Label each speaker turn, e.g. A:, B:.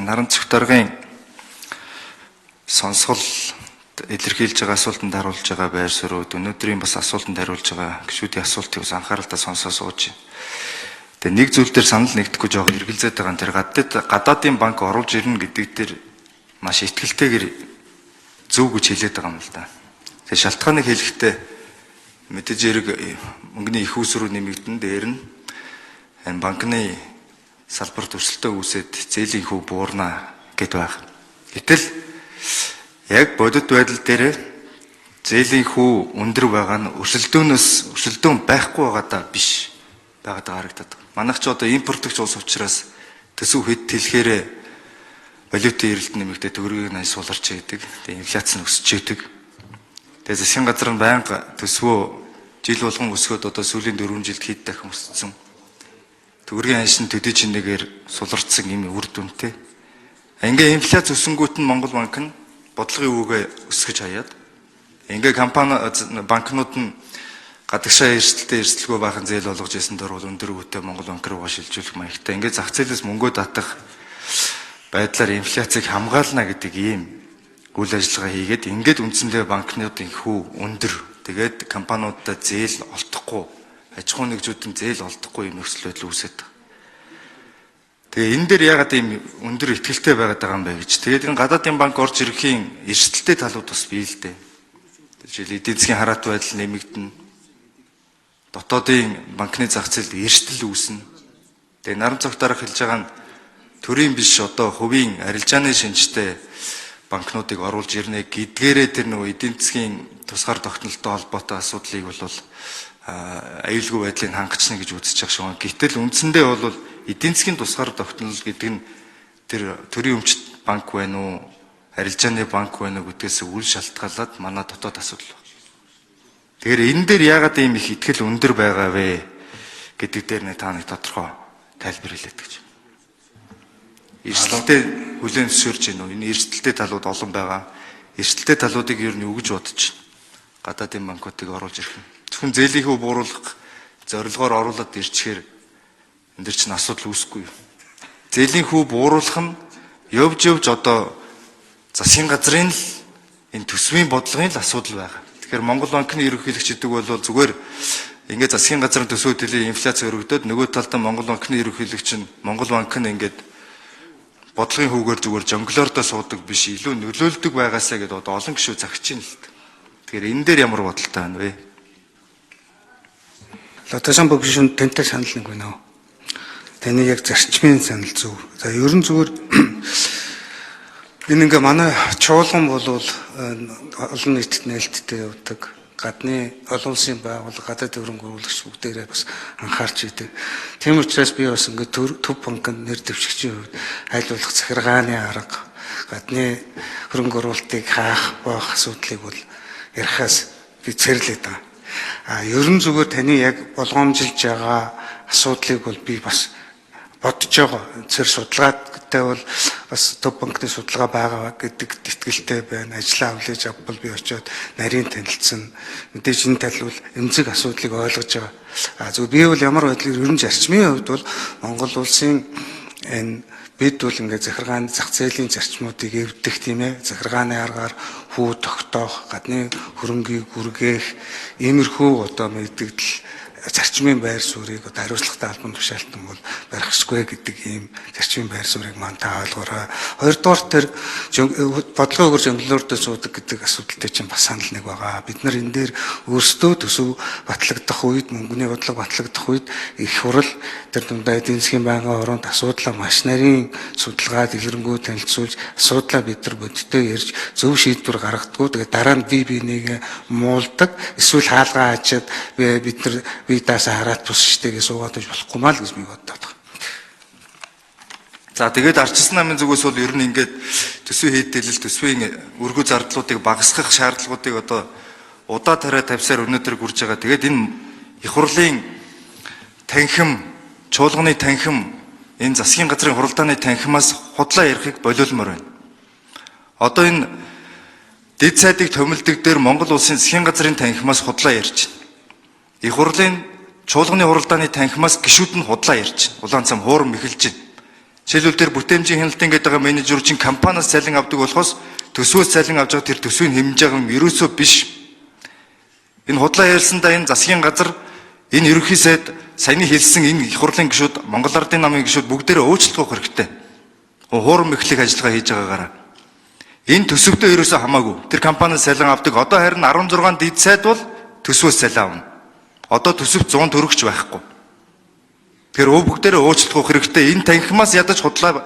A: наран цэг даргын сонсгол илэрхийлж байгаа асуултанд хариулж байгаа байр суурьуд өнөөдрийн бас асуултанд хариулж байгаа гишүүдийн асуултыг бас анхааралтай сонсоо сууж байна. Тэгээ нэг зүйл дээр санал нэгдэхгүй жоохон эргэлзээд байгаа нь тэр гадаадын банк оруулж ирнэ гэдэг дээр маш ихтгэлтэйгээр зөв гэж хэлээд байгаа юм л да. Тэгээ шалтгааныг хэлэхдээ мэдээж хэрэг мөнгөний их усруу нэмэгдэн дээр нь энэ банкны салбарт өрсөлдөө үүсээд зээлийн хүү буурна гэд байгаа. Гэтэл яг бодит байдал дээр зээлийн хүү өндөр байгаа нь өрсөлдөөн байхгүй байгаадаа биш байгаад харагдаад байна. Манайх ч одоо импортогч улс учраас төсөв хэд тэлэхээр валютын эрэлт нэмэгдээ төгрөгийг нь суулгарч идэг. Тэгээ инфляц нь өсөж идэг. Тэгээ засгийн газар нь байнга төсвөө жил болгон өсгөөд одоо сүүлийн 4 жилд хэд дахин өссөн. Төгрөгийн ханшин төдий чинээгээр суларчсан юм үр дүнтэй. Ингээ инфляц өсөнгүүт нь Монгол банк нь бодлогын үгээ өсгөж хаяад ингээ банкнууд нь гадагшаа эрсдэлгүй баахан зээл олгож ирсэн дор бол өндөр өвөтэй Монгол банк руу шилжүүлэх маягтай ингээ зах зээлээс мөнгөө татах байдлаар инфляцийг хамгаална гэдэг ийм үйл ажиллагаа хийгээд ингээд үндсэндээ банкнуудын хүү өндөр тэгээд компаниудад зээл олдохгүй аж ахуйн нэгжүүдийн зээл олдохгүй юм нөхцөл байдал үүсэж байгаа. Тэгээ энэ дээр ягаад ийм өндөр ихтгэлтэй байгаад байгаа юм бэ гэж. Тэгээд энэ гадаадын банк орж ирэхийн эрсдэлтэй талууд бас бий л дээ. Жишээл эдийн засгийн хараат байдал нэмэгдэнэ. Дотоодын банкны зах зээлд эрсдэл үүснэ. Тэгээ наран цогт дараах хэлж байгаа нь төрийн биш одоо хувийн арилжааны шинжтэй банкнуудыг оруулж ирнэ гэдгээрээ тэр нөгөө эдийн засгийн тусгаар тогтнолтой холбоотой асуудлыг бол аюулгүй байдлыг хангачна гэж үзэж байгаа шүү. Гэтэл үндсэндээ бол эдийн засгийн тусгаар тогтнол гэдэг нь тэр төрийн өмчт банк байна уу, арилжааны банк байна уу гэдгээс үл шалтгаалаад манай дотоод асуудал байна. Тэгэхээр энэ дээр яагаад ийм их ихтгэл өндөр байгаа вэ гэдэг дээр та нэг тодорхой тайлбар хэлээд гэж. Эрсдэлтэй хүлээн зөвшөөрч гинөө. Энэ эрсдэлтэй талууд олон байгаа. Эрсдэлтэй талуудыг ер нь өгж бодож гадаадын банкуудыг оруулж ирэх нь. Зөвхөн зээлийнхөө бууруулах зорилгоор оруулаад ирчихээр энэ дэр чинь асуудал үүсэхгүй. Зээлийн хүү бууруулах нь явж одоо засгийн газрын л энэ төсвийн бодлогын л асуудал байгаа. Тэгэхээр Монгол банкны ерөнхийлөгч гэдэг бол зүгээр ингээд засгийн газрын төсөө төлөв инфляц өргөдөд нөгөө талдаа Монгол банкны ерөнхийлөгч нь Монгол банк нь ингээд бодлогын хүүгээр зүгээр жонглордоо суудаг биш илүү нөлөөлдөг байгаасаа гэдээ одоо олон гишүү загч ийн л. Тэгэхээр энэ дээр ямар бодолтой байна вэ?
B: Лотосан бүгшин тэнтэй санал нэг байна уу? Таны яг зарчмын санал зөв. За ерөн зүгээр энэ ингээ манай чуулган бол олон нийтэд нээлттэй явдаг. Гадны олон улсын байгууллага, гадаад хөрөнгө оруулагч бүгдээрээ бас анхаарч идэг. Тийм учраас би бас ингээ төв банкнд нэр дэвшигчийн хувьд айлуулах захиргааны арга, гадны хөрөнгө оруулалтыг хаах баах асуудлыг бол ярихаас би цэрлээд байгаа. Ерөн зүгээр таны яг болгоомжилж байгаа асуудлыг бол би бас бодож байгаа. Цэр судалгаатай бол бас төв банкны судалгаа байгаа гэдэг итгэлтэй байна. Ажлаа хүлээж авбал би очиод нарийн танилцсан. Мэдээж энэ тал бол эмзэг асуудлыг ойлгож байгаа. Зөв би бол ямар байдлаар ерөн зарчмын хувьд бол Монгол улсын энэ бид бол ингээд захиргааны зах зээлийн зарчмуудыг эвдэх тийм ээ. Захиргааны аргаар хүү тогтоох, гадны хөрөнгийг үргээх, иймэрхүү одоо мэддэгдэл зарчмын байр суурийг одоо хариуцлагатай албан тушаалтан бол барихшгүй гэдэг ийм зарчмын байр суурийг маань та ойлгоорой. Хоёрдугаар тэр бодлого өгөр жонглордоо суудаг гэдэг асуудалтай чинь бас санал нэг байгаа. Бид нар энэ дээр өөрсдөө төсөв батлагдах үед, мөнгөний бодлого батлагдах үед их хурал тэр дундаа эдийн засгийн байнгын оронд асуудлаа маш нарийн судалгаа дэлгэрэнгүй танилцуулж асуудлаа бид нар бодиттой ярьж зөв шийдвэр гаргадаггүй. Тэгээд дараа нь биенийг муулдаг, эсвэл хаалгаа ачаад бид нар даасаа хараат бус штегээ суугаад байж болохгүй маа л гэж би боддог.
A: За тэгээд ардчилсан намын зүгээс бол ер нь ингээд төсвийн хийдэлэл төсвийн өргөө зардлуудыг багасгах шаардлагуудыг одоо удаа тарай тавьсаар өнөөдөр гүрж байгаа. Тэгээд энэ их хурлын танхим, чуулганы танхим, энэ засгийн газрын хуралдааны танхимаас худлаа ярихыг болиулмаар байна. Одоо энэ дэд сайдыг томилдог дээр Монгол улсын засгийн газрын танхимаас худлаа ярьж байна. Их хурлын чуулганы хуралдааны танхимаас гишүүд нь худлаа ярьж байна. Улаан цам хуурам эхэлж байна. Жишээлбэл тэр бүтээмжийн хяналтын гэдэг байгаа менежер чинь компаниас цалин авдаг болохоос төсвөөс цалин авч байгаа тэр төсвийг хэмжиж байгаа юм ерөөсөө биш. Энэ худлаа ярьсандаа энэ засгийн газар энэ ерөнхий сайд саяны хэлсэн энэ их хурлын гишүүд Монгол Ардын намын гишүүд бүгдээрээ өөрчлөлт авах хэрэгтэй. Хуурам эхлэх ажиллагаа хийж байгаагаараа. Энэ төсөвдөө ерөөсөө хамаагүй. Тэр компаниас цалин авдаг. Одоо харин 16 дид сайд бол төсвөөс цалин авна. Одоо төсөвт 100 төгрөгч байхгүй. Тэр бүгдээрээ өөрчлөлт авах хэрэгтэй. Энэ танхимаас ядаж худлаа